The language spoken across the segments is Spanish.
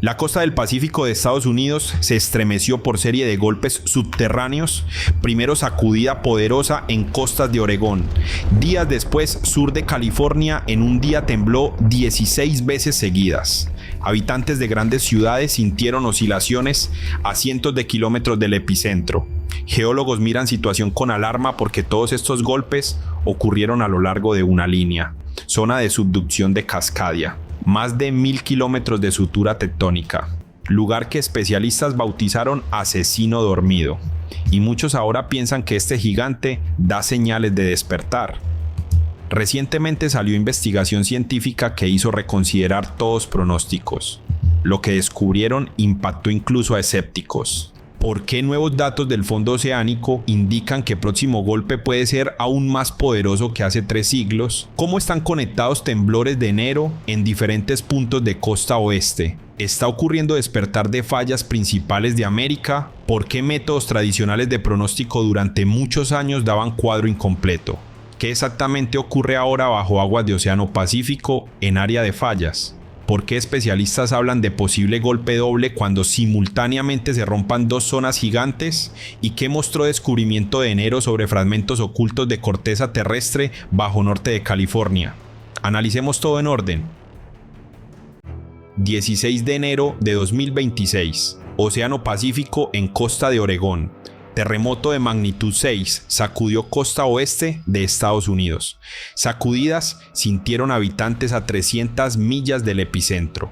La costa del Pacífico de Estados Unidos se estremeció por serie de golpes subterráneos, primero sacudida poderosa en costas de Oregón. Días después, sur de California en un día tembló 16 veces seguidas. Habitantes de grandes ciudades sintieron oscilaciones a cientos de kilómetros del epicentro. Geólogos miran situación con alarma porque todos estos golpes ocurrieron a lo largo de una línea, zona de subducción de Cascadia. Más de 1000 kilómetros de sutura tectónica, lugar que especialistas bautizaron asesino dormido, y muchos ahora piensan que este gigante da señales de despertar. Recientemente salió investigación científica que hizo reconsiderar todos pronósticos. Lo que descubrieron impactó incluso a escépticos. ¿Por qué nuevos datos del fondo oceánico indican que el próximo golpe puede ser aún más poderoso que hace 3 siglos? ¿Cómo están conectados temblores de enero en diferentes puntos de costa oeste? ¿Está ocurriendo despertar de fallas principales de América? ¿Por qué métodos tradicionales de pronóstico durante muchos años daban cuadro incompleto? ¿Qué exactamente ocurre ahora bajo aguas de Océano Pacífico en área de fallas? ¿Por qué especialistas hablan de posible golpe doble cuando simultáneamente se rompan 2 zonas gigantes? ¿Y qué mostró descubrimiento de enero sobre fragmentos ocultos de corteza terrestre bajo norte de California? Analicemos todo en orden. 16 de enero de 2026, Océano Pacífico en costa de Oregón. Terremoto de magnitud 6 sacudió costa oeste de Estados Unidos. Sacudidas sintieron habitantes a 300 millas del epicentro.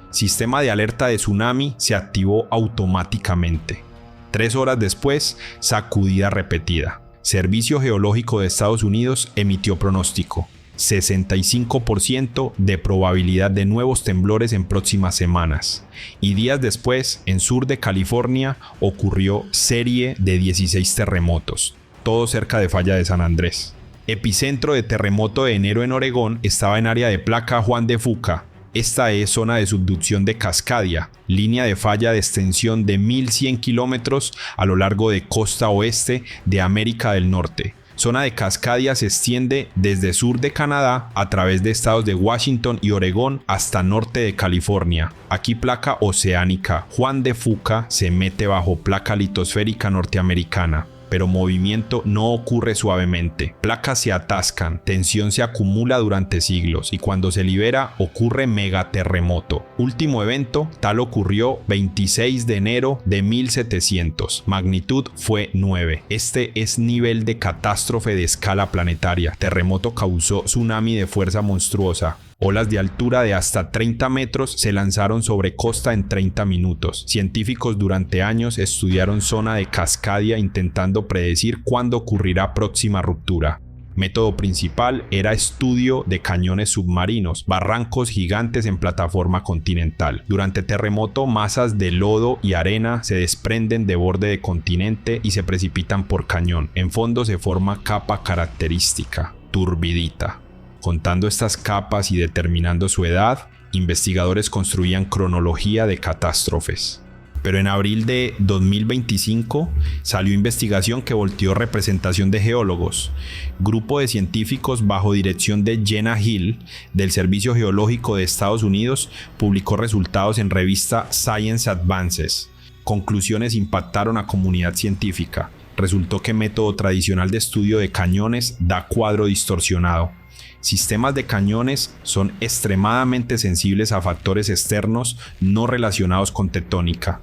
Sistema de alerta de tsunami se activó automáticamente. 3 horas después, sacudida repetida. Servicio Geológico de Estados Unidos emitió pronóstico. 65% de probabilidad de nuevos temblores en próximas semanas. Y días después, en sur de California, ocurrió serie de 16 terremotos, todo cerca de Falla de San Andrés. Epicentro de terremoto de enero en Oregón estaba en área de placa Juan de Fuca. Esta es zona de subducción de Cascadia, línea de falla de extensión de 1100 kilómetros a lo largo de costa oeste de América del Norte. Zona de Cascadia se extiende desde sur de Canadá a través de estados de Washington y Oregón hasta norte de California. Aquí placa oceánica Juan de Fuca se mete bajo placa litosférica norteamericana. Pero movimiento no ocurre suavemente. Placas se atascan, tensión se acumula durante siglos y cuando se libera ocurre megaterremoto. Último evento, tal ocurrió 26 de enero de 1700. Magnitud fue 9. Este es nivel de catástrofe de escala planetaria. Terremoto causó tsunami de fuerza monstruosa. Olas de altura de hasta 30 metros se lanzaron sobre costa en 30 minutos. Científicos durante años estudiaron zona de Cascadia intentando predecir cuándo ocurrirá próxima ruptura. Método principal era estudio de cañones submarinos, barrancos gigantes en plataforma continental. Durante terremoto, masas de lodo y arena se desprenden de borde de continente y se precipitan por cañón. En fondo se forma capa característica, turbidita. Contando estas capas y determinando su edad, investigadores construían cronología de catástrofes. Pero en abril de 2025 salió investigación que volteó representación de geólogos. Grupo de científicos bajo dirección de Jenna Hill del Servicio Geológico de Estados Unidos publicó resultados en revista Science Advances. Conclusiones impactaron a comunidad científica. Resultó que método tradicional de estudio de cañones da cuadro distorsionado. Sistemas de cañones son extremadamente sensibles a factores externos no relacionados con tectónica.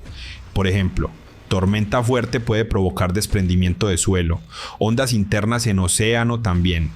Por ejemplo, tormenta fuerte puede provocar desprendimiento de suelo, ondas internas en océano también.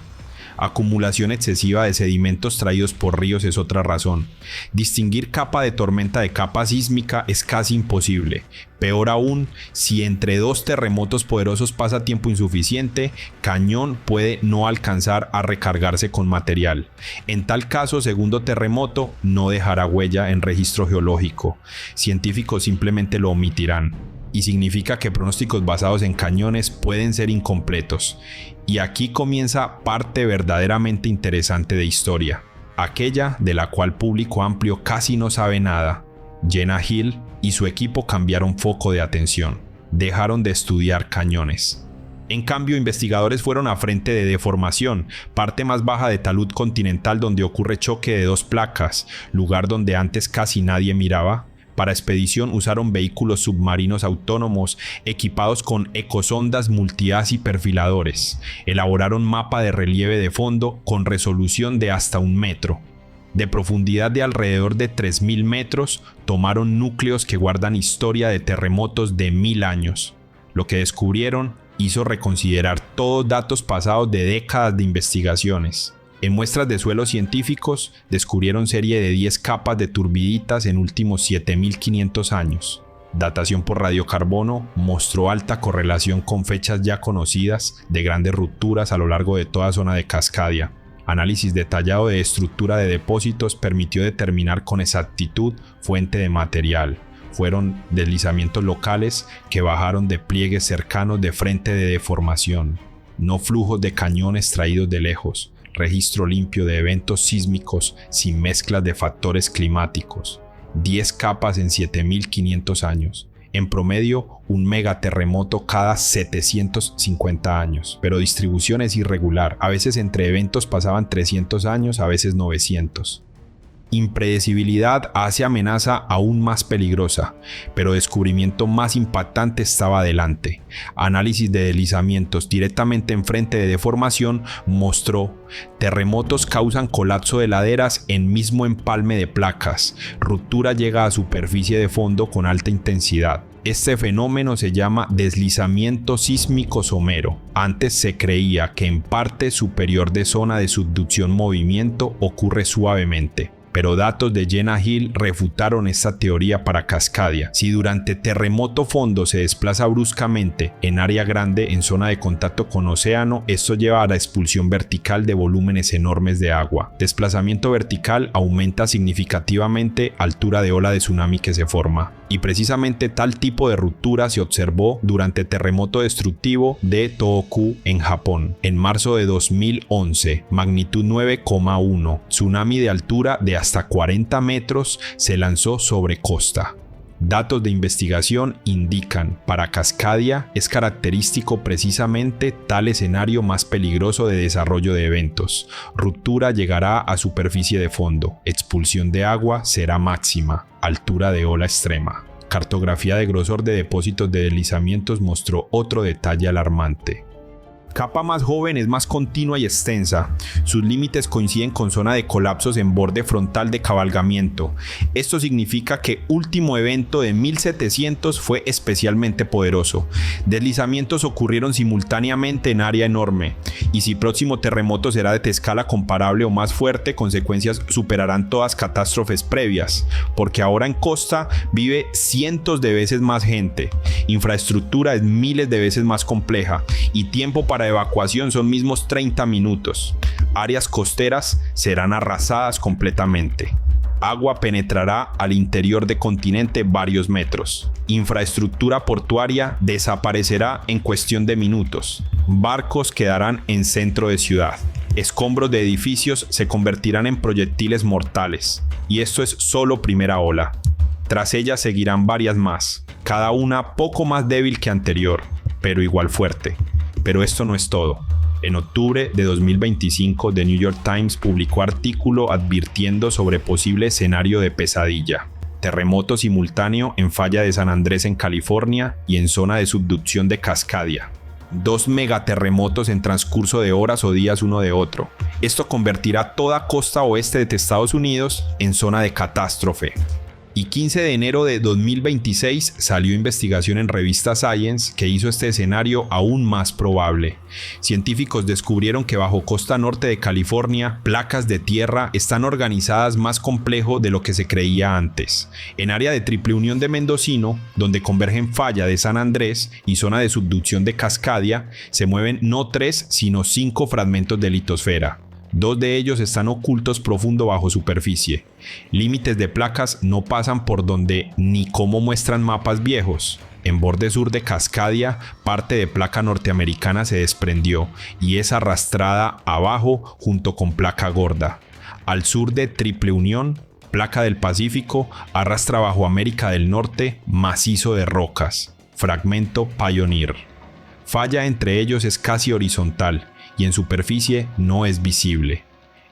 Acumulación excesiva de sedimentos traídos por ríos es otra razón. Distinguir capa de tormenta de capa sísmica es casi imposible. Peor aún, si entre 2 terremotos poderosos pasa tiempo insuficiente, cañón puede no alcanzar a recargarse con material. En tal caso, segundo terremoto no dejará huella en registro geológico. Científicos simplemente lo omitirán. Y significa que pronósticos basados en cañones pueden ser incompletos. Y aquí comienza parte verdaderamente interesante de historia, aquella de la cual público amplio casi no sabe nada. Jenna Hill y su equipo cambiaron foco de atención, dejaron de estudiar cañones. En cambio, investigadores fueron a frente de deformación, parte más baja de talud continental donde ocurre choque de 2 placas, lugar donde antes casi nadie miraba. Para expedición usaron vehículos submarinos autónomos equipados con ecosondas multihaz y perfiladores. Elaboraron mapa de relieve de fondo con resolución de hasta 1 metro. De profundidad de alrededor de 3.000 metros, tomaron núcleos que guardan historia de terremotos de 1000 años. Lo que descubrieron hizo reconsiderar todos datos pasados de décadas de investigaciones. En muestras de suelos científicos, descubrieron serie de 10 capas de turbiditas en últimos 7.500 años. Datación por radiocarbono mostró alta correlación con fechas ya conocidas de grandes rupturas a lo largo de toda zona de Cascadia. Análisis detallado de estructura de depósitos permitió determinar con exactitud fuente de material. Fueron deslizamientos locales que bajaron de pliegues cercanos de frente de deformación, no flujos de cañones traídos de lejos. Registro limpio de eventos sísmicos sin mezclas de factores climáticos. 10 capas en 7.500 años. En promedio, un megaterremoto cada 750 años, pero distribución es irregular. A veces entre eventos pasaban 300 años, a veces 900. Impredecibilidad hace amenaza aún más peligrosa, pero descubrimiento más impactante estaba adelante. Análisis de deslizamientos directamente enfrente de deformación mostró: terremotos causan colapso de laderas en mismo empalme de placas. Ruptura llega a superficie de fondo con alta intensidad. Este fenómeno se llama deslizamiento sísmico somero. Antes se creía que en parte superior de zona de subducción movimiento ocurre suavemente, pero datos de Jenna Hill refutaron esta teoría para Cascadia. Si durante terremoto fondo se desplaza bruscamente en área grande en zona de contacto con océano, esto lleva a la expulsión vertical de volúmenes enormes de agua. Desplazamiento vertical aumenta significativamente altura de ola de tsunami que se forma. Y precisamente tal tipo de ruptura se observó durante el terremoto destructivo de Tohoku en Japón. En marzo de 2011, magnitud 9,1, tsunami de altura de hasta 40 metros se lanzó sobre costa. Datos de investigación indican, para Cascadia es característico precisamente tal escenario más peligroso de desarrollo de eventos. Ruptura llegará a superficie de fondo, expulsión de agua será máxima, altura de ola extrema. Cartografía de grosor de depósitos de deslizamientos mostró otro detalle alarmante. Capa más joven es más continua y extensa. Sus límites coinciden con zona de colapsos en borde frontal de cabalgamiento. Esto significa que último evento de 1700 fue especialmente poderoso. Deslizamientos ocurrieron simultáneamente en área enorme. Y si próximo terremoto será de escala comparable o más fuerte, consecuencias superarán todas catástrofes previas. Porque ahora en costa vive cientos de veces más gente. Infraestructura es miles de veces más compleja. Y tiempo para evacuación son mismos 30 minutos. Áreas costeras serán arrasadas completamente. Agua penetrará al interior del continente varios metros. Infraestructura portuaria desaparecerá en cuestión de minutos. Barcos quedarán en centro de ciudad. Escombros de edificios se convertirán en proyectiles mortales. Y esto es solo primera ola. Tras ella seguirán varias más, cada una poco más débil que anterior, pero igual fuerte. Pero esto no es todo. En octubre de 2025, The New York Times publicó artículo advirtiendo sobre posible escenario de pesadilla. Terremoto simultáneo en falla de San Andrés en California y en zona de subducción de Cascadia. 2 megaterremotos en transcurso de horas o días uno de otro. Esto convertirá toda costa oeste de Estados Unidos en zona de catástrofe. Y 15 de enero de 2026 salió investigación en revista Science que hizo este escenario aún más probable. Científicos descubrieron que bajo costa norte de California, placas de tierra están organizadas más complejo de lo que se creía antes. En área de triple unión de Mendocino, donde convergen falla de San Andrés y zona de subducción de Cascadia, se mueven no 3 sino 5 fragmentos de litosfera. 2 de ellos están ocultos profundo bajo superficie. Límites de placas no pasan por donde ni como muestran mapas viejos. En borde sur de Cascadia, parte de placa norteamericana se desprendió y es arrastrada abajo junto con placa gorda. Al sur de Triple Unión, placa del Pacífico arrastra bajo América del Norte macizo de rocas. Fragmento Pioneer. Falla entre ellos es casi horizontal y en superficie no es visible.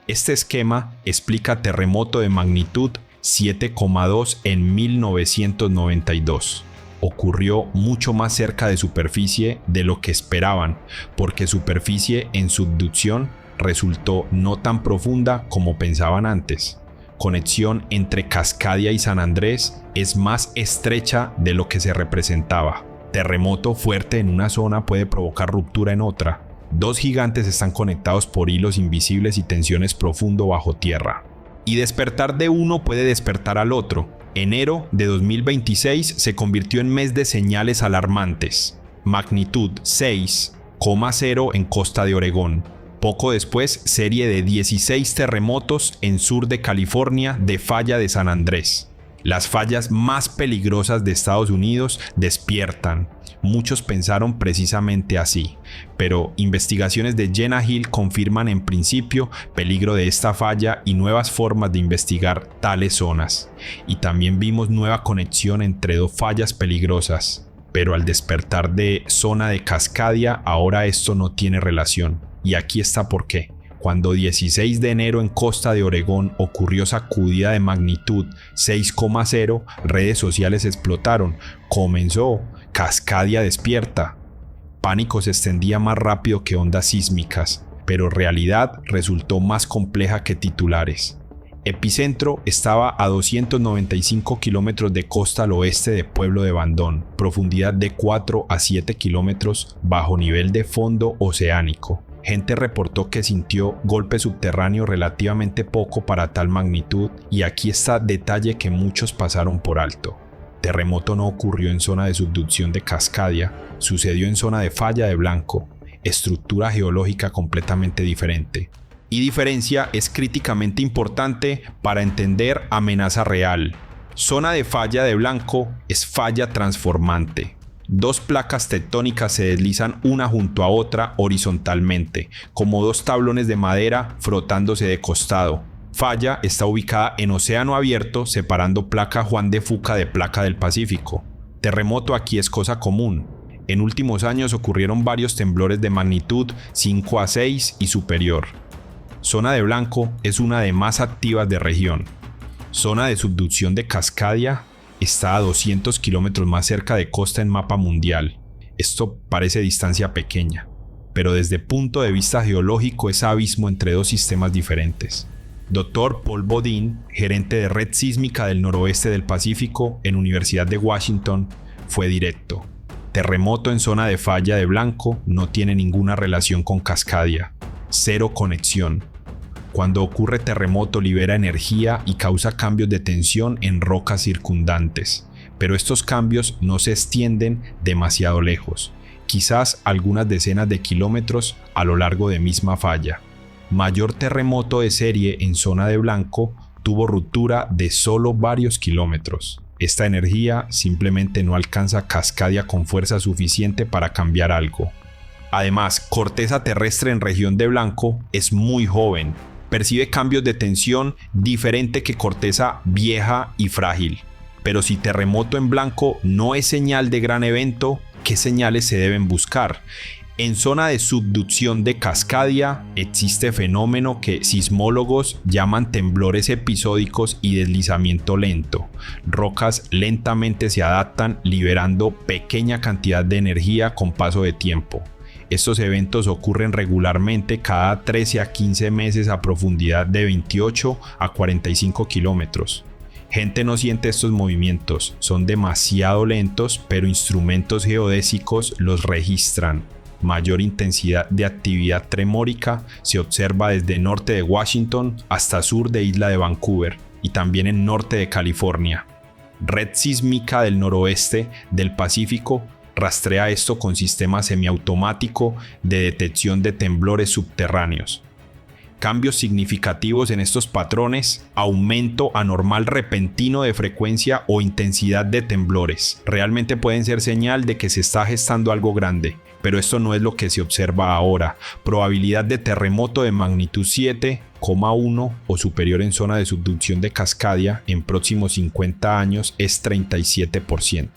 Este esquema explica terremoto de magnitud 7,2 en 1992. Ocurrió mucho más cerca de superficie de lo que esperaban, porque superficie en subducción resultó no tan profunda como pensaban antes. Conexión entre Cascadia y San Andrés es más estrecha de lo que se representaba. Terremoto fuerte en una zona puede provocar ruptura en otra. Dos gigantes están conectados por hilos invisibles y tensiones profundo bajo tierra. Y despertar de uno puede despertar al otro. Enero de 2026 se convirtió en mes de señales alarmantes. Magnitud 6,0 en costa de Oregón. Poco después, serie de 16 terremotos en sur de California de falla de San Andrés. Las fallas más peligrosas de Estados Unidos despiertan. Muchos pensaron precisamente así, pero investigaciones de Jenna Hill confirman en principio peligro de esta falla y nuevas formas de investigar tales zonas. Y también vimos nueva conexión entre dos fallas peligrosas, pero al despertar de zona de Cascadia, ahora esto no tiene relación. Y aquí está por qué. Cuando 16 de enero en costa de Oregón ocurrió sacudida de magnitud 6,0, redes sociales explotaron. Comenzó Cascadia despierta. Pánico se extendía más rápido que ondas sísmicas, pero realidad resultó más compleja que titulares. Epicentro estaba a 295 kilómetros de costa al oeste de Pueblo de Bandón, profundidad de 4 a 7 kilómetros bajo nivel de fondo oceánico. Gente reportó que sintió golpe subterráneo relativamente poco para tal magnitud, y aquí está detalle que muchos pasaron por alto. Terremoto no ocurrió en zona de subducción de Cascadia, sucedió en zona de falla de Blanco, estructura geológica completamente diferente. Y diferencia es críticamente importante para entender amenaza real. Zona de falla de Blanco es falla transformante. Dos placas tectónicas se deslizan una junto a otra horizontalmente, como dos tablones de madera frotándose de costado. Falla está ubicada en océano abierto, separando placa Juan de Fuca de placa del Pacífico. Terremoto aquí es cosa común. En últimos años ocurrieron varios temblores de magnitud 5 a 6 y superior. Zona de Blanco es una de más activas de región. Zona de subducción de Cascadia está a 200 kilómetros más cerca de costa en mapa mundial. Esto parece distancia pequeña, pero desde punto de vista geológico es abismo entre dos sistemas diferentes. Dr. Paul Bodin, gerente de Red Sísmica del Noroeste del Pacífico en Universidad de Washington, fue directo. Terremoto en zona de falla de Blanco no tiene ninguna relación con Cascadia. Cero conexión. Cuando ocurre terremoto libera energía y causa cambios de tensión en rocas circundantes, pero estos cambios no se extienden demasiado lejos, quizás algunas decenas de kilómetros a lo largo de misma falla. Mayor terremoto de serie en zona de Blanco tuvo ruptura de solo varios kilómetros. Esta energía simplemente no alcanza Cascadia con fuerza suficiente para cambiar algo. Además, corteza terrestre en región de Blanco es muy joven. Percibe cambios de tensión diferente que corteza vieja y frágil. Pero si terremoto en Blanco no es señal de gran evento, ¿qué señales se deben buscar? En zona de subducción de Cascadia existe fenómeno que sismólogos llaman temblores episódicos y deslizamiento lento. Rocas lentamente se adaptan liberando pequeña cantidad de energía con paso de tiempo. Estos eventos ocurren regularmente cada 13 a 15 meses a profundidad de 28 a 45 kilómetros. Gente no siente estos movimientos, son demasiado lentos, pero instrumentos geodésicos los registran. Mayor intensidad de actividad tremórica se observa desde norte de Washington hasta sur de Isla de Vancouver y también en norte de California. Red Sísmica del Noroeste del Pacífico rastrea esto con sistema semiautomático de detección de temblores subterráneos. Cambios significativos en estos patrones, aumento anormal repentino de frecuencia o intensidad de temblores. Realmente pueden ser señal de que se está gestando algo grande, pero esto no es lo que se observa ahora. Probabilidad de terremoto de magnitud 7,1 o superior en zona de subducción de Cascadia en próximos 50 años es 37%.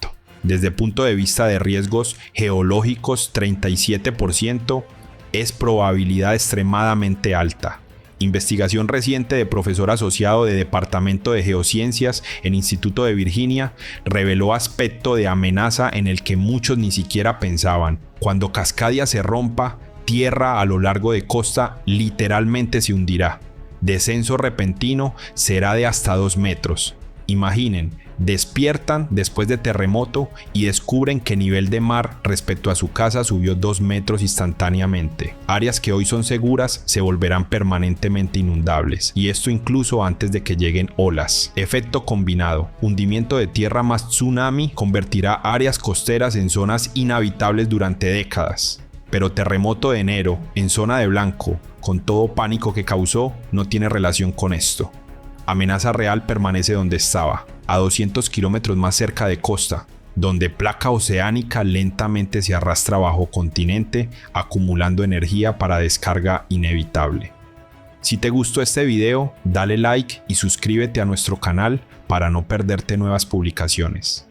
Desde punto de vista de riesgos geológicos, 37% es probabilidad extremadamente alta. Investigación reciente de profesor asociado de Departamento de Geociencias en Instituto de Virginia reveló aspecto de amenaza en el que muchos ni siquiera pensaban. Cuando Cascadia se rompa, tierra a lo largo de costa literalmente se hundirá. Descenso repentino será de hasta 2 metros. Imaginen, despiertan después de terremoto y descubren que nivel de mar respecto a su casa subió 2 metros instantáneamente. Áreas que hoy son seguras se volverán permanentemente inundables, y esto incluso antes de que lleguen olas. Efecto combinado: hundimiento de tierra más tsunami convertirá áreas costeras en zonas inhabitables durante décadas. Pero terremoto de enero en zona de blanco, con todo pánico que causó, no tiene relación con esto. Amenaza real permanece donde estaba, a 200 kilómetros más cerca de costa, donde placa oceánica lentamente se arrastra bajo continente, acumulando energía para descarga inevitable. Si te gustó este video, dale like y suscríbete a nuestro canal para no perderte nuevas publicaciones.